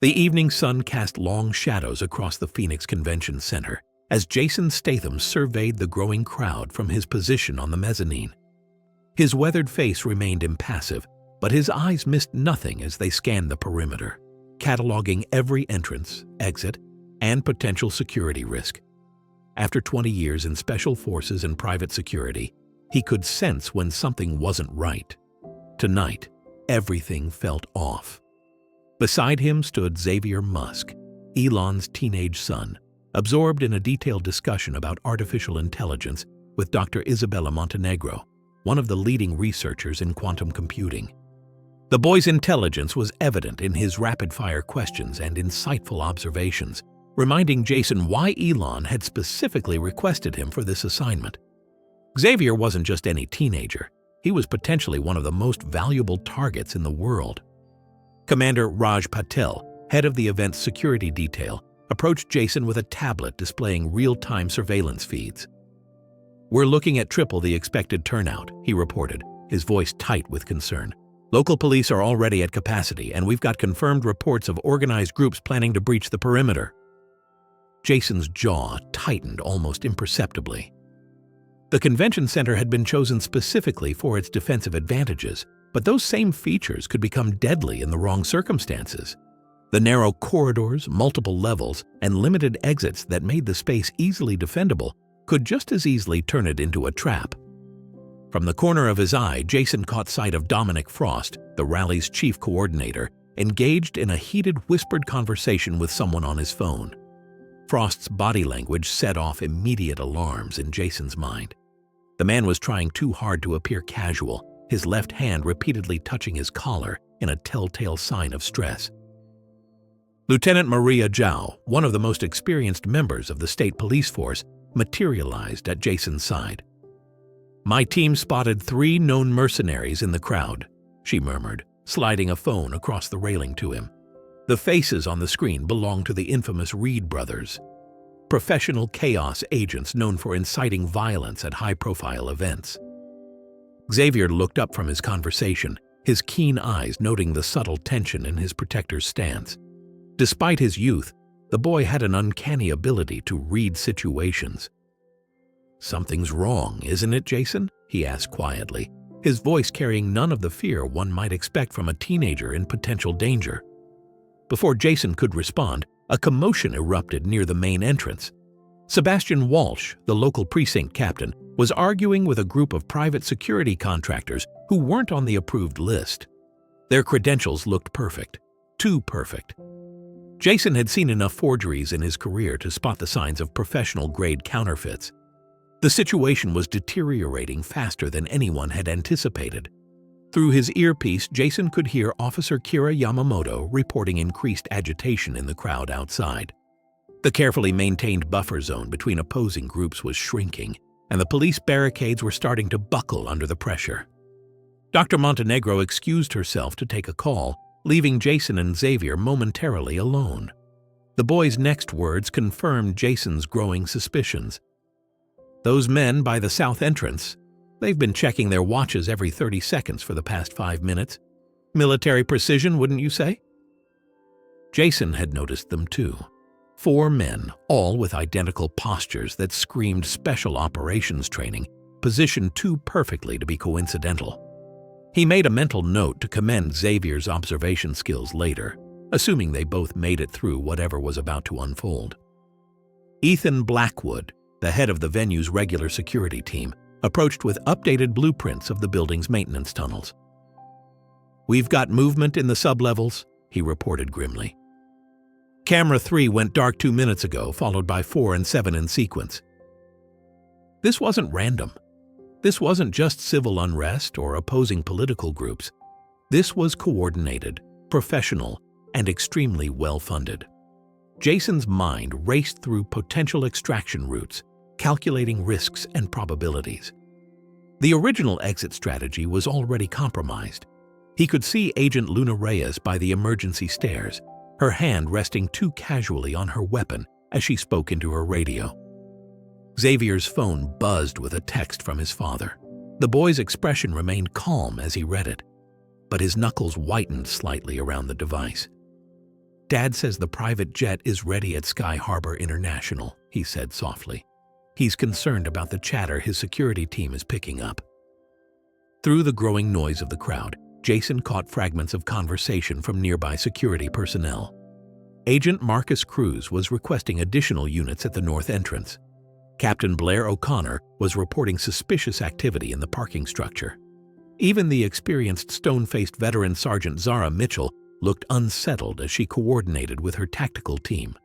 The evening sun cast long shadows across the Phoenix Convention Center as Jason Statham surveyed the growing crowd from his position on the mezzanine. His weathered face remained impassive, but his eyes missed nothing as they scanned the perimeter, cataloging every entrance, exit, and potential security risk. After 20 years in special forces and private security, he could sense when something wasn't right. Tonight, everything felt off. Beside him stood Xavier Musk, Elon's teenage son, absorbed in a detailed discussion about artificial intelligence with Dr. Isabella Montenegro, one of the leading researchers in quantum computing. The boy's intelligence was evident in his rapid-fire questions and insightful observations, reminding Jason why Elon had specifically requested him for this assignment. Xavier wasn't just any teenager. He was potentially one of the most valuable targets in the world. Commander Raj Patel, head of the event's security detail, approached Jason with a tablet displaying real-time surveillance feeds. "We're looking at triple the expected turnout," he reported, his voice tight with concern. "Local police are already at capacity, and we've got confirmed reports of organized groups planning to breach the perimeter." Jason's jaw tightened almost imperceptibly. The convention center had been chosen specifically for its defensive advantages, but those same features could become deadly in the wrong circumstances. The narrow corridors, multiple levels, and limited exits that made the space easily defendable could just as easily turn it into a trap. From the corner of his eye, Jason caught sight of Dominic Frost, the rally's chief coordinator, engaged in a heated, whispered conversation with someone on his phone. Frost's body language set off immediate alarms in Jason's mind. The man was trying too hard to appear casual, his left hand repeatedly touching his collar in a telltale sign of stress. Lieutenant Maria Zhao, one of the most experienced members of the state police force, materialized at Jason's side. "My team spotted 3 known mercenaries in the crowd," she murmured, sliding a phone across the railing to him. The faces on the screen belonged to the infamous Reed brothers, professional chaos agents known for inciting violence at high-profile events. Xavier looked up from his conversation, his keen eyes noting the subtle tension in his protector's stance. Despite his youth, the boy had an uncanny ability to read situations. "Something's wrong, isn't it, Jason?" he asked quietly, his voice carrying none of the fear one might expect from a teenager in potential danger. Before Jason could respond, a commotion erupted near the main entrance. Sebastian Walsh, the local precinct captain, was arguing with a group of private security contractors who weren't on the approved list. Their credentials looked perfect, too perfect. Jason had seen enough forgeries in his career to spot the signs of professional-grade counterfeits. The situation was deteriorating faster than anyone had anticipated. Through his earpiece, Jason could hear Officer Kira Yamamoto reporting increased agitation in the crowd outside. The carefully maintained buffer zone between opposing groups was shrinking, and the police barricades were starting to buckle under the pressure. Dr. Montenegro excused herself to take a call, leaving Jason and Xavier momentarily alone. The boy's next words confirmed Jason's growing suspicions. "Those men by the south entrance, they've been checking their watches every 30 seconds for the past 5 minutes. Military precision, wouldn't you say?" Jason had noticed them too. 4 men, all with identical postures that screamed special operations training, positioned too perfectly to be coincidental. He made a mental note to commend Xavier's observation skills later, assuming they both made it through whatever was about to unfold. Ethan Blackwood, the head of the venue's regular security team, approached with updated blueprints of the building's maintenance tunnels. "We've got movement in the sublevels," he reported grimly. "Camera 3 went dark 2 minutes ago, followed by 4 and 7 in sequence." This wasn't random. This wasn't just civil unrest or opposing political groups. This was coordinated, professional, and extremely well-funded. Jason's mind raced through potential extraction routes, calculating risks and probabilities. The original exit strategy was already compromised. He could see Agent Luna Reyes by the emergency stairs, her hand resting too casually on her weapon as she spoke into her radio. Xavier's phone buzzed with a text from his father. The boy's expression remained calm as he read it, but his knuckles whitened slightly around the device. "Dad says the private jet is ready at Sky Harbor International," he said softly. He's concerned about the chatter his security team is picking up. Through the growing noise of the crowd, Jason caught fragments of conversation from nearby security personnel. Agent Marcus Cruz was requesting additional units at the north entrance. Captain Blair O'Connor was reporting suspicious activity in the parking structure. Even the experienced stone-faced veteran Sergeant Zara Mitchell looked unsettled as she coordinated with her tactical team.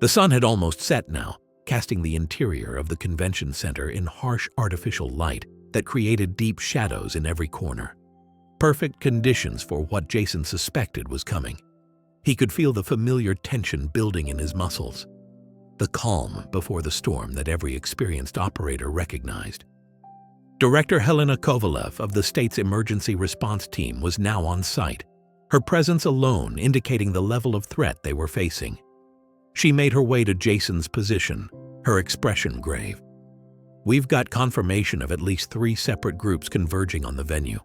The sun had almost set now, casting the interior of the convention center in harsh artificial light that created deep shadows in every corner. Perfect conditions for what Jason suspected was coming. He could feel the familiar tension building in his muscles, the calm before the storm that every experienced operator recognized. Director Helena Kovalev of the state's emergency response team was now on site, her presence alone indicating the level of threat they were facing. She made her way to Jason's position, her expression grave. "We've got confirmation of at least 3 separate groups converging on the venue.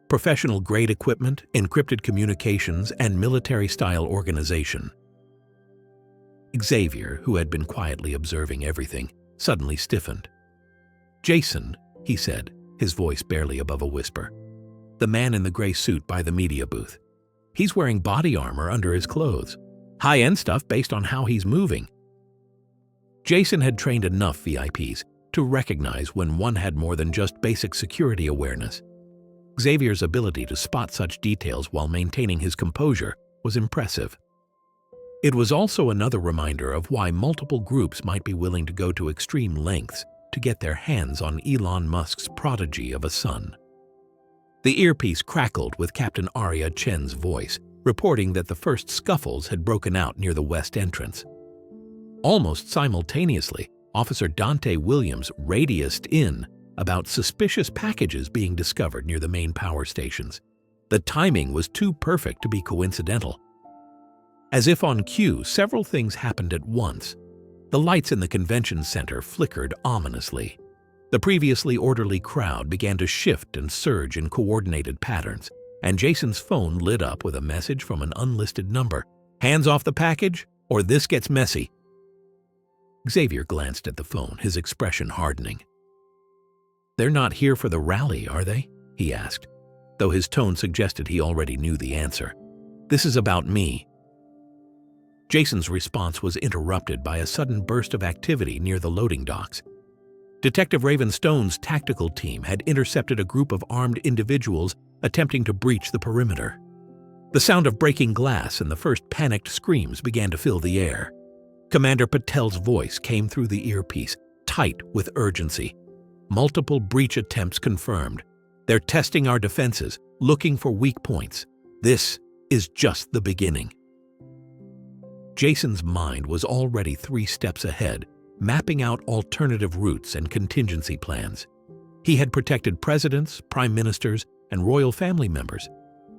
Professional-grade equipment, encrypted communications, and military-style organization." Xavier, who had been quietly observing everything, suddenly stiffened. "Jason," he said, his voice barely above a whisper. "The man in the gray suit by the media booth. He's wearing body armor under his clothes. High-end stuff based on how he's moving." Jason had trained enough VIPs to recognize when one had more than just basic security awareness. Xavier's ability to spot such details while maintaining his composure was impressive. It was also another reminder of why multiple groups might be willing to go to extreme lengths to get their hands on Elon Musk's prodigy of a son. The earpiece crackled with Captain Arya Chen's voice, reporting that the first scuffles had broken out near the west entrance. Almost simultaneously, Officer Dante Williams radiused in about suspicious packages being discovered near the main power stations. The timing was too perfect to be coincidental. As if on cue, several things happened at once. The lights in the convention center flickered ominously. The previously orderly crowd began to shift and surge in coordinated patterns, and Jason's phone lit up with a message from an unlisted number. "Hands off the package, or this gets messy." Xavier glanced at the phone, his expression hardening. "They're not here for the rally, are they?" he asked, though his tone suggested he already knew the answer. "This is about me." Jason's response was interrupted by a sudden burst of activity near the loading docks. Detective Ravenstone's tactical team had intercepted a group of armed individuals attempting to breach the perimeter. The sound of breaking glass and the first panicked screams began to fill the air. Commander Patel's voice came through the earpiece, tight with urgency. "Multiple breach attempts confirmed. They're testing our defenses, looking for weak points. This is just the beginning." Jason's mind was already 3 steps ahead, mapping out alternative routes and contingency plans. He had protected presidents, prime ministers, and royal family members,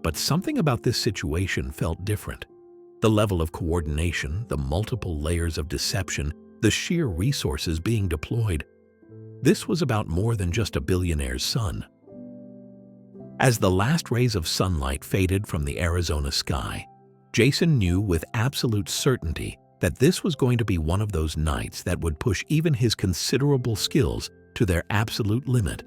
but something about this situation felt different. The level of coordination, the multiple layers of deception, the sheer resources being deployed. This was about more than just a billionaire's son. As the last rays of sunlight faded from the Arizona sky, Jason knew with absolute certainty that this was going to be one of those nights that would push even his considerable skills to their absolute limit.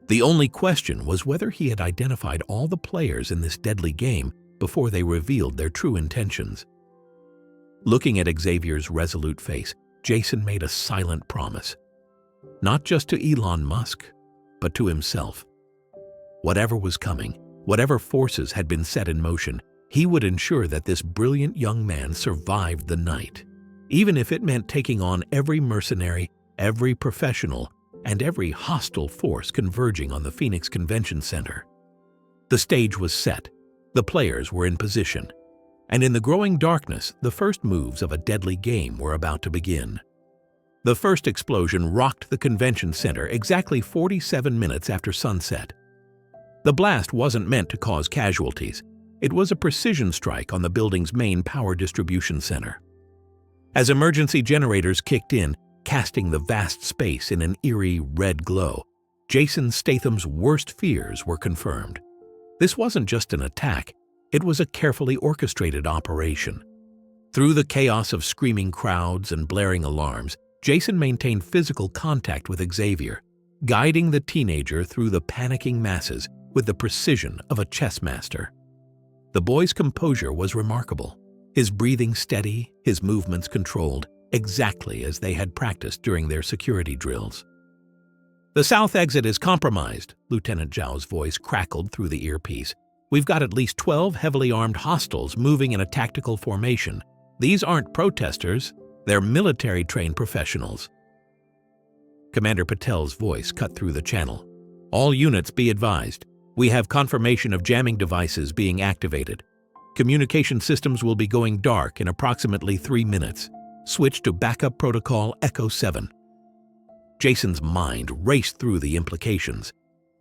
The only question was whether he had identified all the players in this deadly game before they revealed their true intentions. Looking at Xavier's resolute face, Jason made a silent promise. Not just to Elon Musk, but to himself. Whatever was coming, whatever forces had been set in motion, he would ensure that this brilliant young man survived the night, even if it meant taking on every mercenary, every professional, and every hostile force converging on the Phoenix Convention Center. The stage was set, the players were in position, and in the growing darkness, the first moves of a deadly game were about to begin. The first explosion rocked the convention center exactly 47 minutes after sunset. The blast wasn't meant to cause casualties. It was a precision strike on the building's main power distribution center. As emergency generators kicked in, casting the vast space in an eerie red glow, Jason Statham's worst fears were confirmed. This wasn't just an attack, It was a carefully orchestrated operation. Through the chaos of screaming crowds and blaring alarms, Jason maintained physical contact with Xavier, guiding the teenager through the panicking masses with the precision of a chess master. The boy's composure was remarkable, his breathing steady, his movements controlled, exactly as they had practiced during their security drills. "The south exit is compromised," Lieutenant Zhao's voice crackled through the earpiece. "We've got at least 12 heavily armed hostiles moving in a tactical formation. These aren't protesters, they're military-trained professionals." Commander Patel's voice cut through the channel. "All units be advised. We have confirmation of jamming devices being activated. Communication systems will be going dark in approximately 3 minutes. Switch to backup protocol Echo 7. Jason's mind raced through the implications.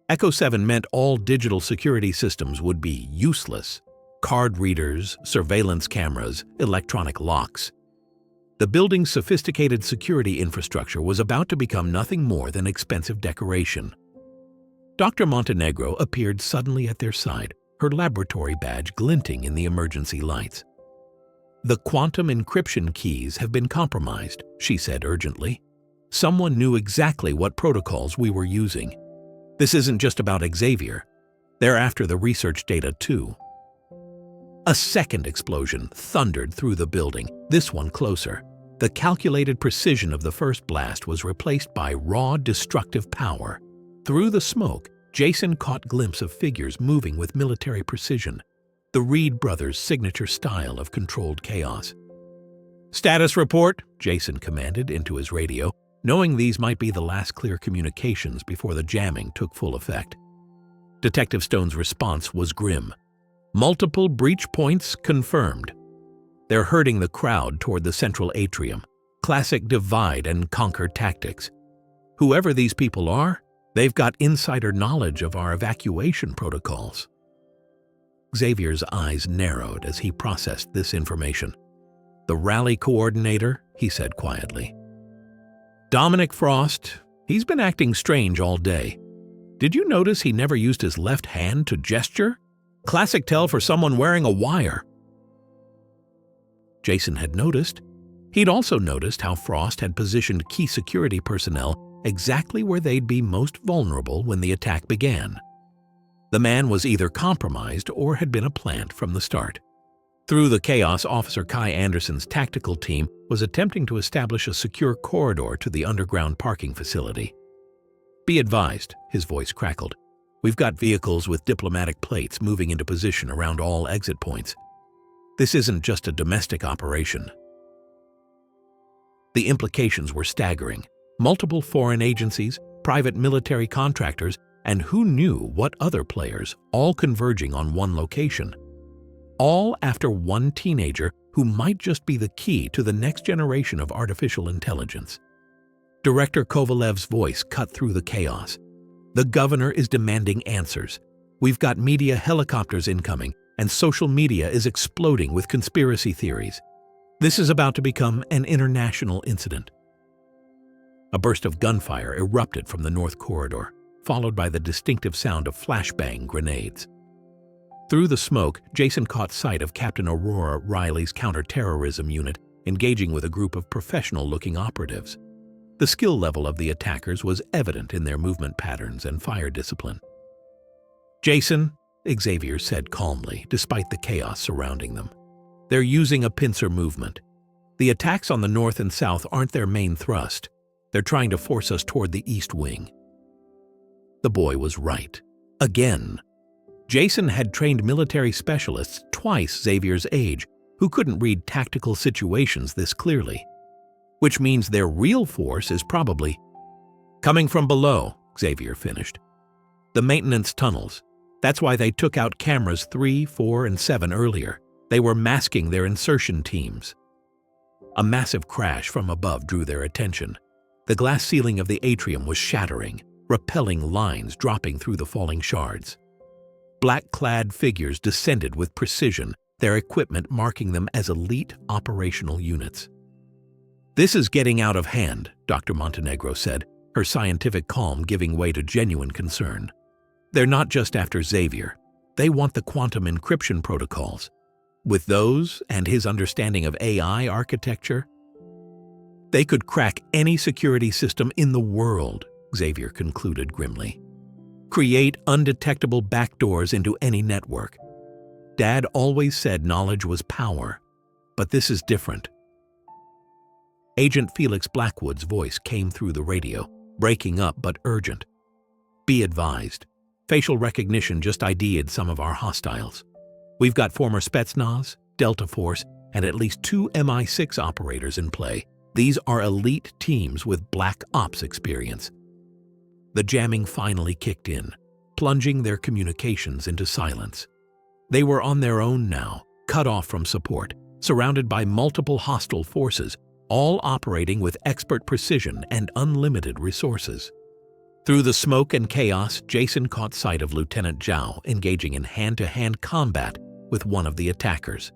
Echo 7 meant all digital security systems would be useless. Card readers, surveillance cameras, electronic locks. The building's sophisticated security infrastructure was about to become nothing more than expensive decoration. Dr. Montenegro appeared suddenly at their side, her laboratory badge glinting in the emergency lights. "The quantum encryption keys have been compromised," she said urgently. "Someone knew exactly what protocols we were using. This isn't just about Xavier. They're after the research data too." A second explosion thundered through the building, this one closer. The calculated precision of the first blast was replaced by raw, destructive power. Through the smoke, Jason caught a glimpse of figures moving with military precision, the Reed brothers' signature style of controlled chaos. "Status report," Jason commanded into his radio, knowing these might be the last clear communications before the jamming took full effect. Detective Stone's response was grim. "Multiple breach points confirmed. They're herding the crowd toward the central atrium. Classic divide-and-conquer tactics. Whoever these people are, they've got insider knowledge of our evacuation protocols." Xavier's eyes narrowed as he processed this information. "The rally coordinator," he said quietly. "Dominic Frost, he's been acting strange all day. Did you notice he never used his left hand to gesture? Classic tell for someone wearing a wire." Jason had noticed. He'd also noticed how Frost had positioned key security personnel exactly where they'd be most vulnerable when the attack began. The man was either compromised or had been a plant from the start. Through the chaos, Officer Kai Anderson's tactical team was attempting to establish a secure corridor to the underground parking facility. "Be advised," his voice crackled. "We've got vehicles with diplomatic plates moving into position around all exit points. This isn't just a domestic operation." The implications were staggering. Multiple foreign agencies, private military contractors, and who knew what other players, all converging on one location. All after one teenager who might just be the key to the next generation of artificial intelligence. Director Kovalev's voice cut through the chaos. "The governor is demanding answers. We've got media helicopters incoming, and social media is exploding with conspiracy theories. This is about to become an international incident." A burst of gunfire erupted from the north corridor, followed by the distinctive sound of flashbang grenades. Through the smoke, Jason caught sight of Captain Aurora Riley's counterterrorism unit engaging with a group of professional-looking operatives. The skill level of the attackers was evident in their movement patterns and fire discipline. "Jason," Xavier said calmly, despite the chaos surrounding them. "They're using a pincer movement. The attacks on the north and south aren't their main thrust. They're trying to force us toward the east wing." The boy was right. Again. Jason had trained military specialists twice Xavier's age who couldn't read tactical situations this clearly. Which means their real force is probably coming from below, Xavier finished. "The maintenance tunnels. That's why they took out cameras 3, 4, and 7 earlier. They were masking their insertion teams." A massive crash from above drew their attention. The glass ceiling of the atrium was shattering, repelling lines dropping through the falling shards. Black-clad figures descended with precision, their equipment marking them as elite operational units. "This is getting out of hand," Dr. Montenegro said, her scientific calm giving way to genuine concern. "They're not just after Xavier. They want the quantum encryption protocols. With those and his understanding of AI architecture, they could crack any security system in the world, Xavier concluded grimly. Create undetectable backdoors into any network. Dad always said knowledge was power, but this is different. Agent Felix Blackwood's voice came through the radio, breaking up but urgent. Be advised, facial recognition just ID'd some of our hostiles. We've got former Spetsnaz, Delta Force, and at least 2 MI6 operators in play. These are elite teams with black ops experience. The jamming finally kicked in, plunging their communications into silence. They were on their own now, cut off from support, surrounded by multiple hostile forces, all operating with expert precision and unlimited resources. Through the smoke and chaos, Jason caught sight of Lieutenant Zhao engaging in hand-to-hand combat with one of the attackers.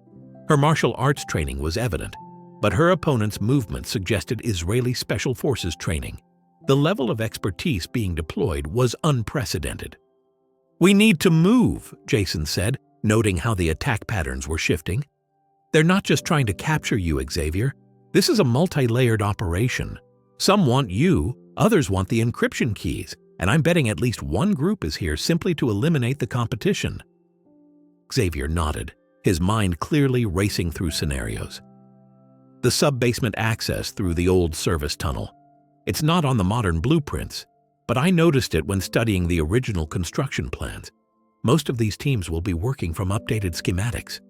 Her martial arts training was evident, but her opponent's movement suggested Israeli Special Forces training. The level of expertise being deployed was unprecedented. "We need to move," Jason said, noting how the attack patterns were shifting. "They're not just trying to capture you, Xavier. This is a multi-layered operation. Some want you, others want the encryption keys, and I'm betting at least one group is here simply to eliminate the competition." Xavier nodded, his mind clearly racing through scenarios. The sub-basement access through the old service tunnel. It's not on the modern blueprints, but I noticed it when studying the original construction plans. Most of these teams will be working from updated schematics.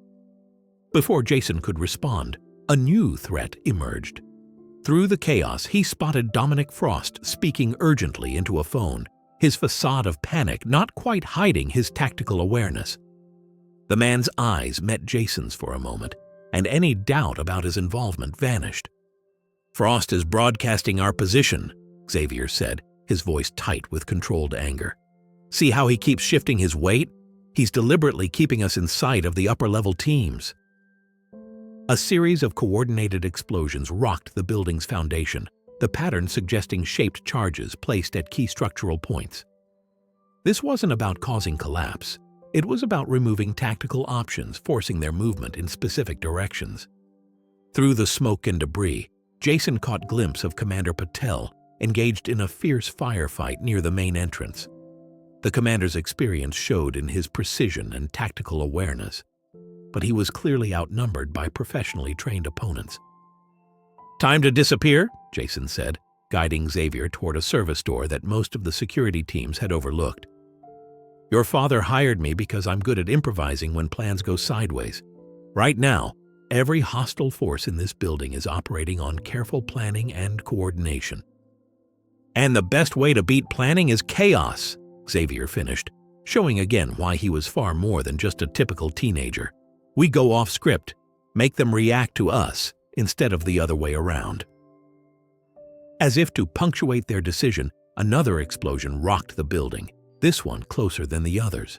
Before Jason could respond, a new threat emerged. Through the chaos, he spotted Dominic Frost speaking urgently into a phone, his facade of panic not quite hiding his tactical awareness. The man's eyes met Jason's for a moment, and any doubt about his involvement vanished. "Frost is broadcasting our position," Xavier said, his voice tight with controlled anger. "See how he keeps shifting his weight? He's deliberately keeping us in sight of the upper-level teams." A series of coordinated explosions rocked the building's foundation, the pattern suggesting shaped charges placed at key structural points. This wasn't about causing collapse. It was about removing tactical options, forcing their movement in specific directions. Through the smoke and debris, Jason caught a glimpse of Commander Patel engaged in a fierce firefight near the main entrance. The commander's experience showed in his precision and tactical awareness, but he was clearly outnumbered by professionally trained opponents. "Time to disappear," Jason said, guiding Xavier toward a service door that most of the security teams had overlooked. "Your father hired me because I'm good at improvising when plans go sideways. Right now, every hostile force in this building is operating on careful planning and coordination. And the best way to beat planning is chaos," Xavier finished, showing again why he was far more than just a typical teenager. "We go off script, make them react to us instead of the other way around." As if to punctuate their decision, another explosion rocked the building, this one closer than the others.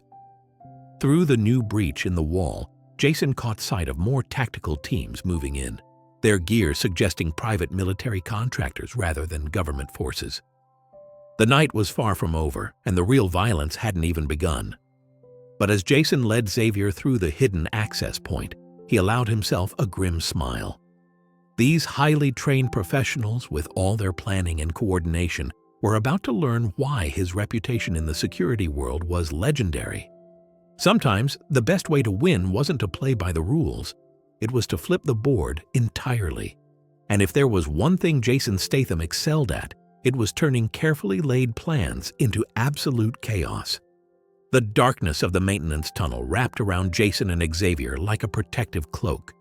Through the new breach in the wall, Jason caught sight of more tactical teams moving in, their gear suggesting private military contractors rather than government forces. The night was far from over, and the real violence hadn't even begun. But as Jason led Xavier through the hidden access point, he allowed himself a grim smile. These highly trained professionals, with all their planning and coordination, were about to learn why his reputation in the security world was legendary. Sometimes, the best way to win wasn't to play by the rules. It was to flip the board entirely. And if there was one thing Jason Statham excelled at, it was turning carefully laid plans into absolute chaos. The darkness of the maintenance tunnel wrapped around Jason and Xavier like a protective cloak.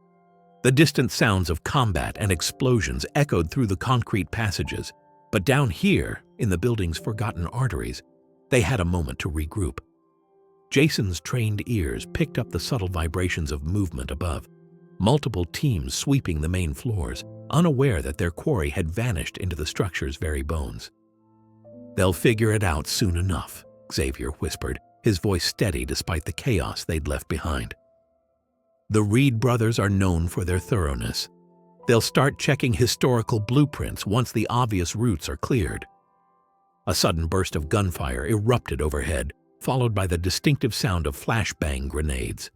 The distant sounds of combat and explosions echoed through the concrete passages, but down here, in the building's forgotten arteries, they had a moment to regroup. Jason's trained ears picked up the subtle vibrations of movement above, multiple teams sweeping the main floors, unaware that their quarry had vanished into the structure's very bones. "They'll figure it out soon enough," Xavier whispered, his voice steady despite the chaos they'd left behind. "The Reed brothers are known for their thoroughness. They'll start checking historical blueprints once the obvious routes are cleared." A sudden burst of gunfire erupted overhead, followed by the distinctive sound of flashbang grenades.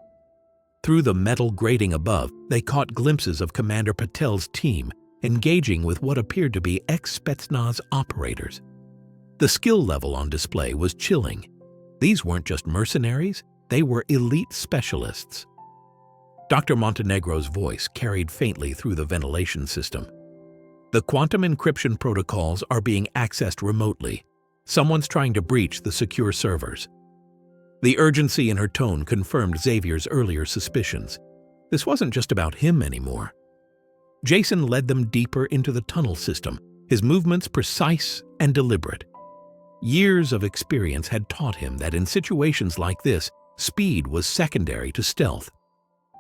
Through the metal grating above, they caught glimpses of Commander Patel's team engaging with what appeared to be ex-Spetsnaz operators. The skill level on display was chilling. These weren't just mercenaries, they were elite specialists. Dr. Montenegro's voice carried faintly through the ventilation system. The quantum encryption protocols are being accessed remotely. Someone's trying to breach the secure servers. The urgency in her tone confirmed Xavier's earlier suspicions. This wasn't just about him anymore. Jason led them deeper into the tunnel system, his movements precise and deliberate. Years of experience had taught him that in situations like this, speed was secondary to stealth.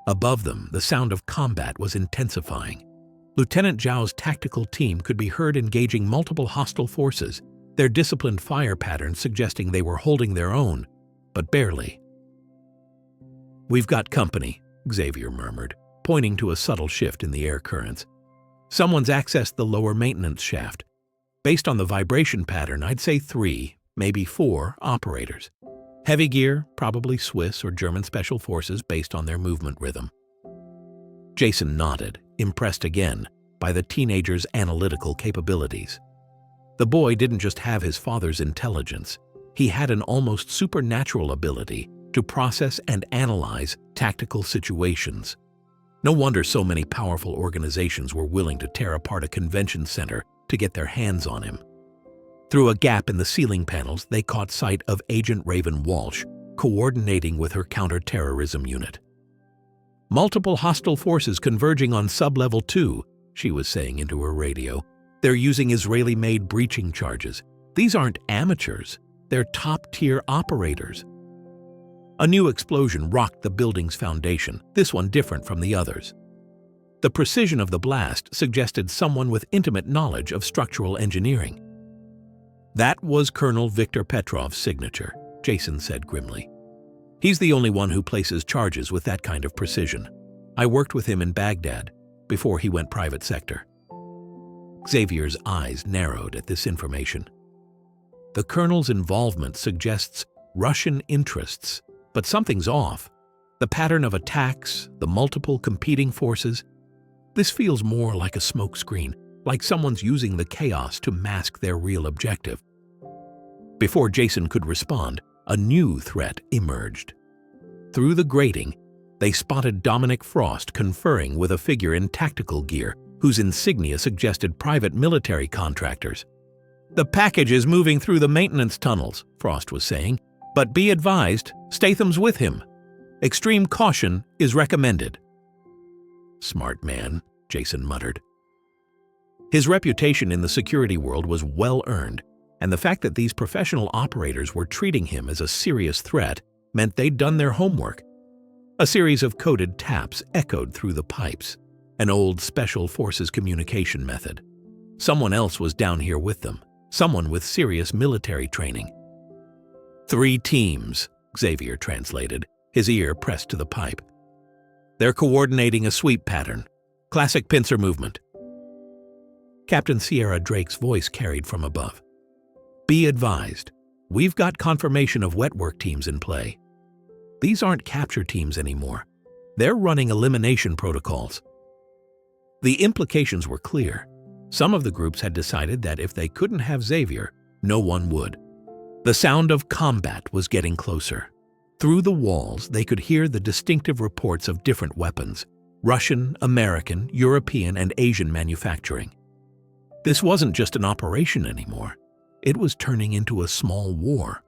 Above them, the sound of combat was intensifying. Lieutenant Zhao's tactical team could be heard engaging multiple hostile forces, their disciplined fire patterns suggesting they were holding their own, but barely. "We've got company," Xavier murmured, pointing to a subtle shift in the air currents. "Someone's accessed the lower maintenance shaft. Based on the vibration pattern, I'd say 3, maybe 4 operators. Heavy gear, probably Swiss or German special forces based on their movement rhythm." Jason nodded, impressed again by the teenager's analytical capabilities. The boy didn't just have his father's intelligence, he had an almost supernatural ability to process and analyze tactical situations. No wonder so many powerful organizations were willing to tear apart a convention center to get their hands on him. Through a gap in the ceiling panels, they caught sight of Agent Raven Walsh, coordinating with her counter-terrorism unit. "Multiple hostile forces converging on sub-level 2, she was saying into her radio. "They're using Israeli-made breaching charges. These aren't amateurs, they're top-tier operators." A new explosion rocked the building's foundation, this one different from the others. The precision of the blast suggested someone with intimate knowledge of structural engineering. "That was Colonel Viktor Petrov's signature," Jason said grimly. "He's the only one who places charges with that kind of precision. I worked with him in Baghdad, before he went private sector." Xavier's eyes narrowed at this information. The colonel's involvement suggests Russian interests, but something's off. The pattern of attacks, the multiple competing forces. This feels more like a smokescreen, like someone's using the chaos to mask their real objective. Before Jason could respond, a new threat emerged. Through the grating, they spotted Dominic Frost conferring with a figure in tactical gear whose insignia suggested private military contractors. "The package is moving through the maintenance tunnels," Frost was saying, "but be advised, Statham's with him. Extreme caution is recommended." "Smart man," Jason muttered. His reputation in the security world was well-earned, and the fact that these professional operators were treating him as a serious threat meant they'd done their homework. A series of coded taps echoed through the pipes, an old Special Forces communication method. Someone else was down here with them, someone with serious military training. "3 teams," Xavier translated, his ear pressed to the pipe. "They're coordinating a sweep pattern. Classic pincer movement." Captain Sierra Drake's voice carried from above. "Be advised, we've got confirmation of wet work teams in play. These aren't capture teams anymore. They're running elimination protocols." The implications were clear. Some of the groups had decided that if they couldn't have Xavier, no one would. The sound of combat was getting closer. Through the walls, they could hear the distinctive reports of different weapons: Russian, American, European, and Asian manufacturing. This wasn't just an operation anymore. It was turning into a small war.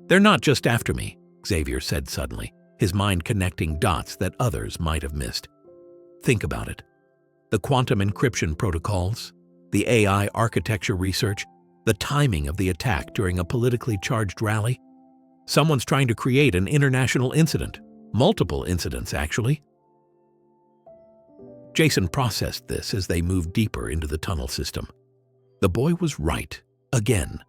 "They're not just after me," Xavier said suddenly, his mind connecting dots that others might have missed. "Think about it. The quantum encryption protocols, the AI architecture research, the timing of the attack during a politically charged rally. Someone's trying to create an international incident. Multiple incidents, actually." Jason processed this as they moved deeper into the tunnel system. The boy was right, again.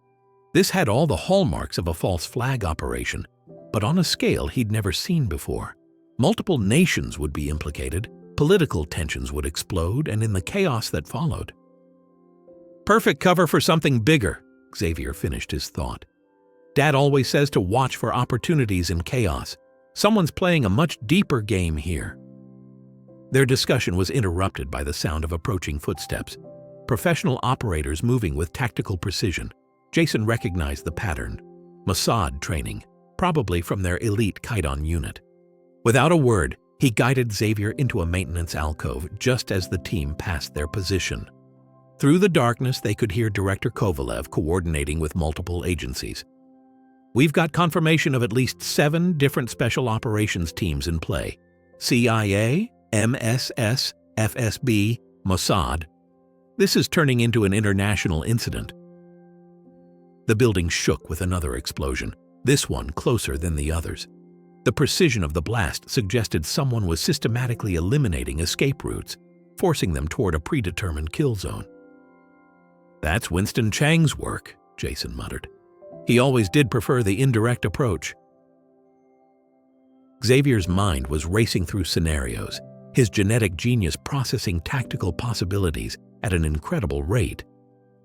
This had all the hallmarks of a false flag operation, but on a scale he'd never seen before. Multiple nations would be implicated, political tensions would explode, and in the chaos that followed. "Perfect cover for something bigger," Xavier finished his thought. Dad always says to watch for opportunities in chaos. Someone's playing a much deeper game here." Their discussion was interrupted by the sound of approaching footsteps. Professional operators moving with tactical precision. Jason recognized the pattern. Mossad training, probably from their elite Kaidan unit. Without a word, he guided Xavier into a maintenance alcove just as the team passed their position. Through the darkness, they could hear Director Kovalev coordinating with multiple agencies. "We've got confirmation of at least 7 different special operations teams in play. CIA, MSS, FSB, Mossad. This is turning into an international incident." The building shook with another explosion, this one closer than the others. The precision of the blast suggested someone was systematically eliminating escape routes, forcing them toward a predetermined kill zone. "That's Winston Chang's work," Jason muttered. "He always did prefer the indirect approach." Xavier's mind was racing through scenarios, his genetic genius processing tactical possibilities at an incredible rate.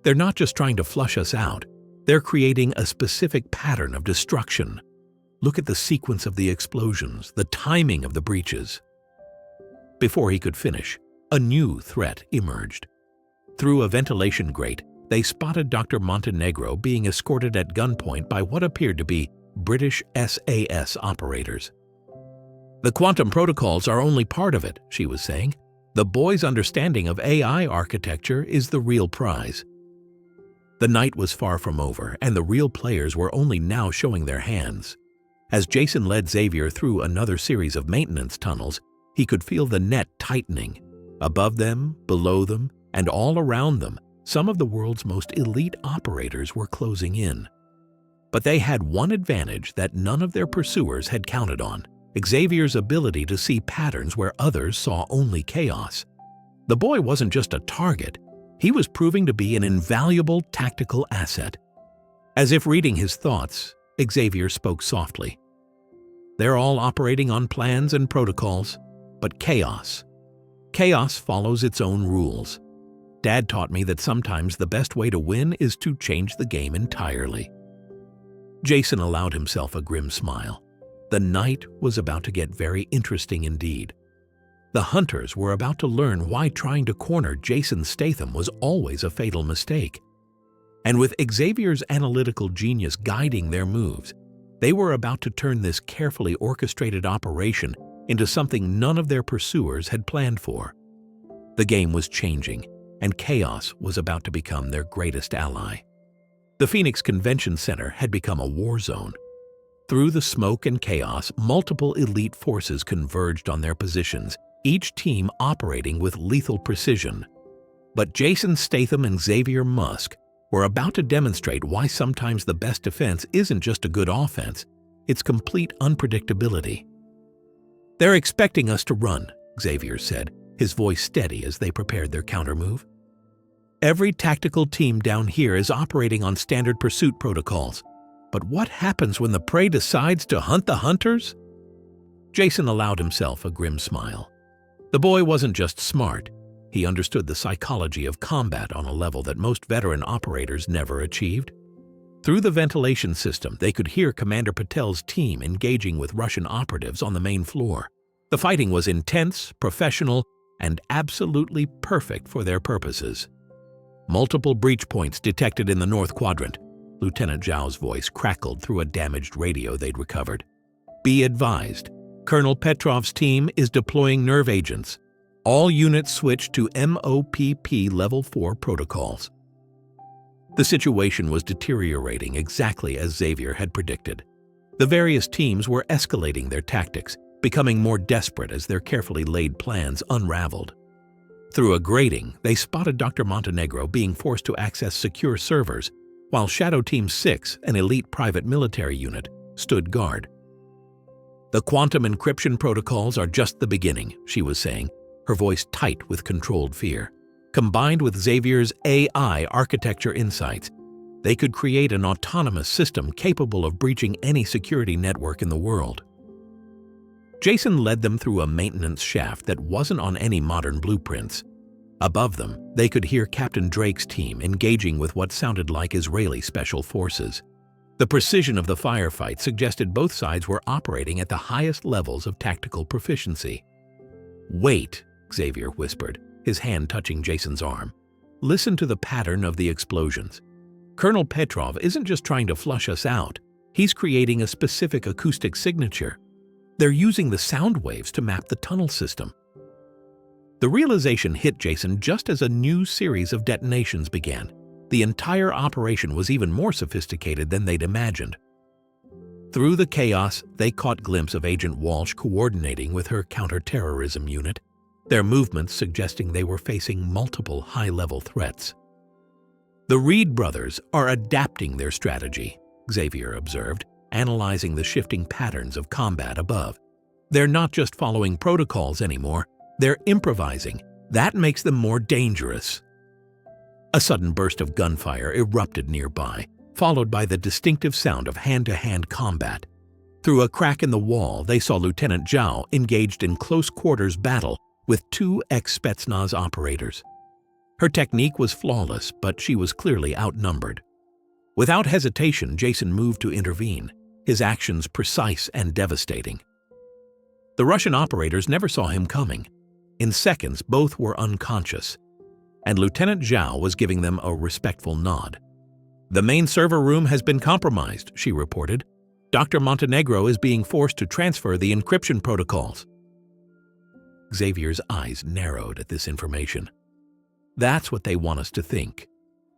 They're not just trying to flush us out, they're creating a specific pattern of destruction. Look at the sequence of the explosions, the timing of the breaches. Before he could finish, a new threat emerged. Through a ventilation grate, they spotted Dr. Montenegro being escorted at gunpoint by what appeared to be British SAS operators. "The quantum protocols are only part of it," she was saying. "The boy's understanding of AI architecture is the real prize." The night was far from over, and the real players were only now showing their hands. As Jason led Xavier through another series of maintenance tunnels, he could feel the net tightening. Above them, below them, and all around them, some of the world's most elite operators were closing in. But they had one advantage that none of their pursuers had counted on: Xavier's ability to see patterns where others saw only chaos. The boy wasn't just a target, he was proving to be an invaluable tactical asset. As if reading his thoughts, Xavier spoke softly. "They're all operating on plans and protocols, but chaos follows its own rules. Dad taught me that sometimes the best way to win is to change the game entirely." Jason allowed himself a grim smile. The night was about to get very interesting indeed. The hunters were about to learn why trying to corner Jason Statham was always a fatal mistake. And with Xavier's analytical genius guiding their moves, they were about to turn this carefully orchestrated operation into something none of their pursuers had planned for. The game was changing, and chaos was about to become their greatest ally. The Phoenix Convention Center had become a war zone. Through the smoke and chaos, multiple elite forces converged on their positions, each team operating with lethal precision. But Jason Statham and Xavier Musk were about to demonstrate why sometimes the best defense isn't just a good offense, it's complete unpredictability. "They're expecting us to run," Xavier said, his voice steady as they prepared their countermove. "Every tactical team down here is operating on standard pursuit protocols. But what happens when the prey decides to hunt the hunters?" Jason allowed himself a grim smile. The boy wasn't just smart, he understood the psychology of combat on a level that most veteran operators never achieved. Through the ventilation system, they could hear Commander Patel's team engaging with Russian operatives on the main floor. The fighting was intense, professional, and absolutely perfect for their purposes. Multiple breach points detected in the North Quadrant. Lieutenant Zhao's voice crackled through a damaged radio they'd recovered. "Be advised, Colonel Petrov's team is deploying nerve agents. All units switch to MOPP Level 4 protocols." The situation was deteriorating exactly as Xavier had predicted. The various teams were escalating their tactics, becoming more desperate as their carefully laid plans unraveled. Through a grating, they spotted Dr. Montenegro being forced to access secure servers, while Shadow Team 6, an elite private military unit, stood guard. "The quantum encryption protocols are just the beginning," she was saying, her voice tight with controlled fear. Combined with Xavier's AI architecture insights, they could create an autonomous system capable of breaching any security network in the world. Jason led them through a maintenance shaft that wasn't on any modern blueprints. Above them, they could hear Captain Drake's team engaging with what sounded like Israeli special forces. The precision of the firefight suggested both sides were operating at the highest levels of tactical proficiency. "Wait," Xavier whispered, his hand touching Jason's arm. "Listen to the pattern of the explosions. Colonel Petrov isn't just trying to flush us out. He's creating a specific acoustic signature. They're using the sound waves to map the tunnel system." The realization hit Jason just as a new series of detonations began. The entire operation was even more sophisticated than they'd imagined. Through the chaos, they caught glimpse of Agent Walsh coordinating with her counterterrorism unit, their movements suggesting they were facing multiple high-level threats. "The Reed brothers are adapting their strategy," Xavier observed, analyzing the shifting patterns of combat above. "They're not just following protocols anymore, they're improvising. That makes them more dangerous." A sudden burst of gunfire erupted nearby, followed by the distinctive sound of hand-to-hand combat. Through a crack in the wall, they saw Lieutenant Zhao engaged in close-quarters battle with two ex-Spetsnaz operators. Her technique was flawless, but she was clearly outnumbered. Without hesitation, Jason moved to intervene, his actions precise and devastating. The Russian operators never saw him coming. In seconds, both were unconscious, and Lieutenant Zhao was giving them a respectful nod. "The main server room has been compromised," she reported. "Dr. Montenegro is being forced to transfer the encryption protocols." Xavier's eyes narrowed at this information. That's what they want us to think.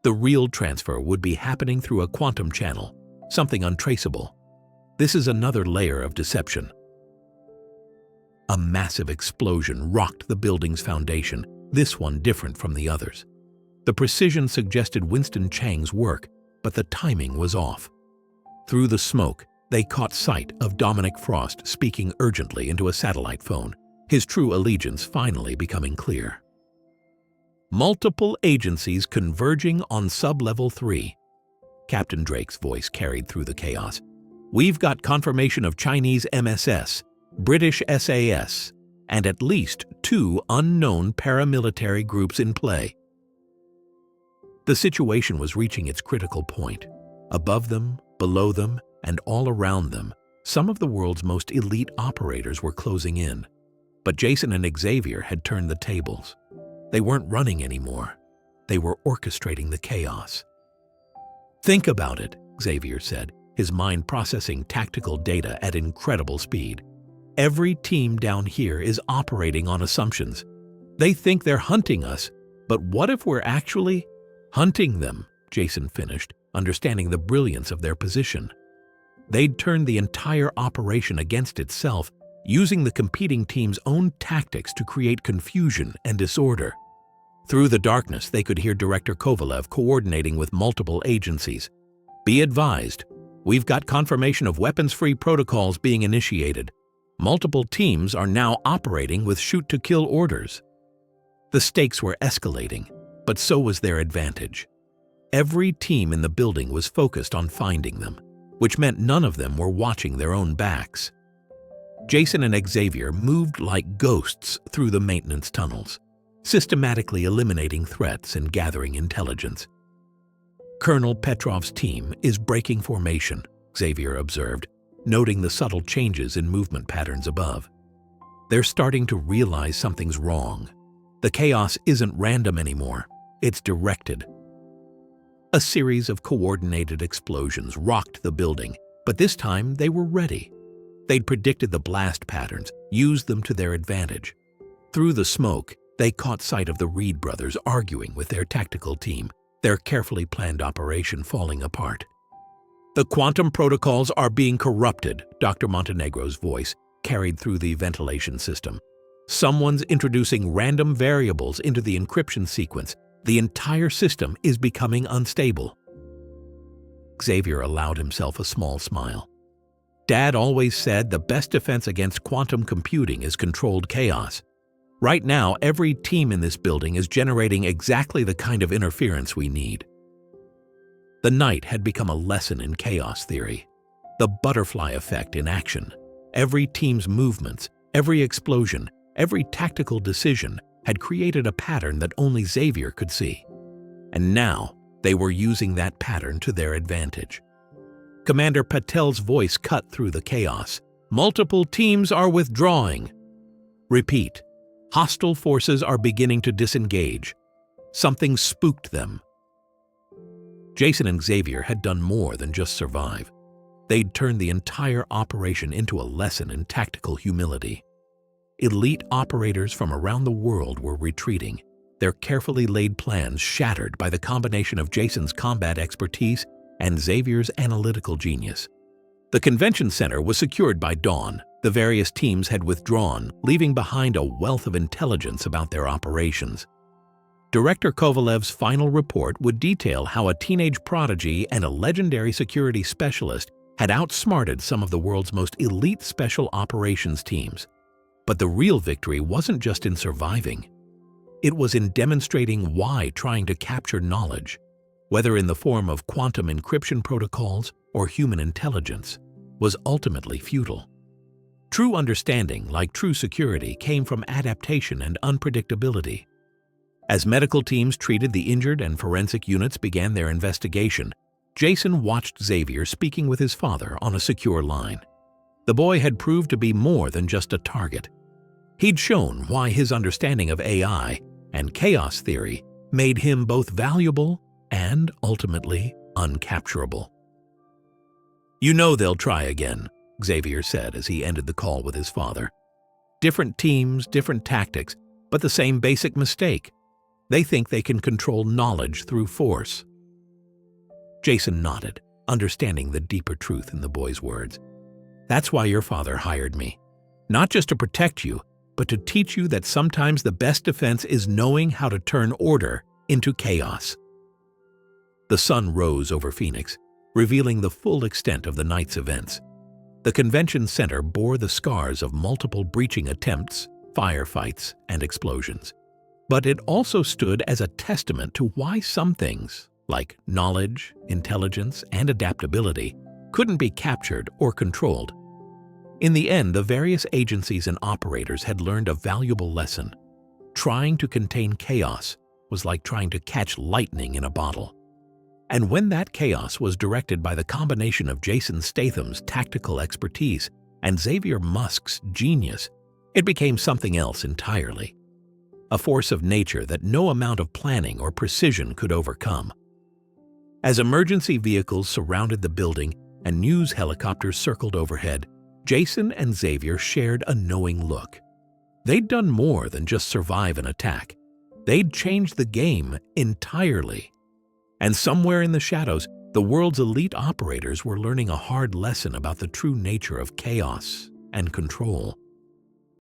The real transfer would be happening through a quantum channel, something untraceable. This is another layer of deception. A massive explosion rocked the building's foundation, this one different from the others. The precision suggested Winston Chang's work, but the timing was off. Through the smoke, they caught sight of Dominic Frost speaking urgently into a satellite phone, his true allegiance finally becoming clear. "Multiple agencies converging on Sub-Level 3. Captain Drake's voice carried through the chaos. "We've got confirmation of Chinese MSS, British SAS, and at least 2 unknown paramilitary groups in play." The situation was reaching its critical point. Above them, below them, and all around them, some of the world's most elite operators were closing in. But Jason and Xavier had turned the tables. They weren't running anymore. They were orchestrating the chaos. "Think about it," Xavier said, his mind processing tactical data at incredible speed. "Every team down here is operating on assumptions. They think they're hunting us, but what if we're actually hunting them?" Jason finished, understanding the brilliance of their position. They'd turned the entire operation against itself, using the competing team's own tactics to create confusion and disorder. Through the darkness, they could hear Director Kovalev coordinating with multiple agencies. "Be advised, we've got confirmation of weapons-free protocols being initiated. Multiple teams are now operating with shoot-to-kill orders." The stakes were escalating, but so was their advantage. Every team in the building was focused on finding them, which meant none of them were watching their own backs. Jason and Xavier moved like ghosts through the maintenance tunnels, systematically eliminating threats and gathering intelligence. "Colonel Petrov's team is breaking formation," Xavier observed, noting the subtle changes in movement patterns above. "They're starting to realize something's wrong. The chaos isn't random anymore, it's directed." A series of coordinated explosions rocked the building, but this time they were ready. They'd predicted the blast patterns, used them to their advantage. Through the smoke, they caught sight of the Reed brothers arguing with their tactical team, their carefully planned operation falling apart. "The quantum protocols are being corrupted," Dr. Montenegro's voice carried through the ventilation system. "Someone's introducing random variables into the encryption sequence. The entire system is becoming unstable." Xavier allowed himself a small smile. "Dad always said the best defense against quantum computing is controlled chaos. Right now, every team in this building is generating exactly the kind of interference we need." The night had become a lesson in chaos theory, the butterfly effect in action. Every team's movements, every explosion, every tactical decision had created a pattern that only Xavier could see. And now, they were using that pattern to their advantage. Commander Patel's voice cut through the chaos. "Multiple teams are withdrawing. Repeat. Hostile forces are beginning to disengage. Something spooked them." Jason and Xavier had done more than just survive. They'd turned the entire operation into a lesson in tactical humility. Elite operators from around the world were retreating, their carefully laid plans shattered by the combination of Jason's combat expertise and Xavier's analytical genius. The convention center was secured by dawn. The various teams had withdrawn, leaving behind a wealth of intelligence about their operations. Director Kovalev's final report would detail how a teenage prodigy and a legendary security specialist had outsmarted some of the world's most elite special operations teams. But the real victory wasn't just in surviving. It was in demonstrating why trying to capture knowledge, whether in the form of quantum encryption protocols or human intelligence, was ultimately futile. True understanding, like true security, came from adaptation and unpredictability. As medical teams treated the injured and forensic units began their investigation, Jason watched Xavier speaking with his father on a secure line. The boy had proved to be more than just a target. He'd shown why his understanding of AI and chaos theory made him both valuable and, ultimately, uncapturable. "You know they'll try again," Xavier said as he ended the call with his father. "Different teams, different tactics, but the same basic mistake. They think they can control knowledge through force." Jason nodded, understanding the deeper truth in the boy's words. "That's why your father hired me. Not just to protect you, but to teach you that sometimes the best defense is knowing how to turn order into chaos." The sun rose over Phoenix, revealing the full extent of the night's events. The convention center bore the scars of multiple breaching attempts, firefights, and explosions. But it also stood as a testament to why some things, like knowledge, intelligence, and adaptability, couldn't be captured or controlled. In the end, the various agencies and operators had learned a valuable lesson. Trying to contain chaos was like trying to catch lightning in a bottle. And when that chaos was directed by the combination of Jason Statham's tactical expertise and Xavier Musk's genius, it became something else entirely. A force of nature that no amount of planning or precision could overcome. As emergency vehicles surrounded the building and news helicopters circled overhead, Jason and Xavier shared a knowing look. They'd done more than just survive an attack. They'd changed the game entirely. And somewhere in the shadows, the world's elite operators were learning a hard lesson about the true nature of chaos and control.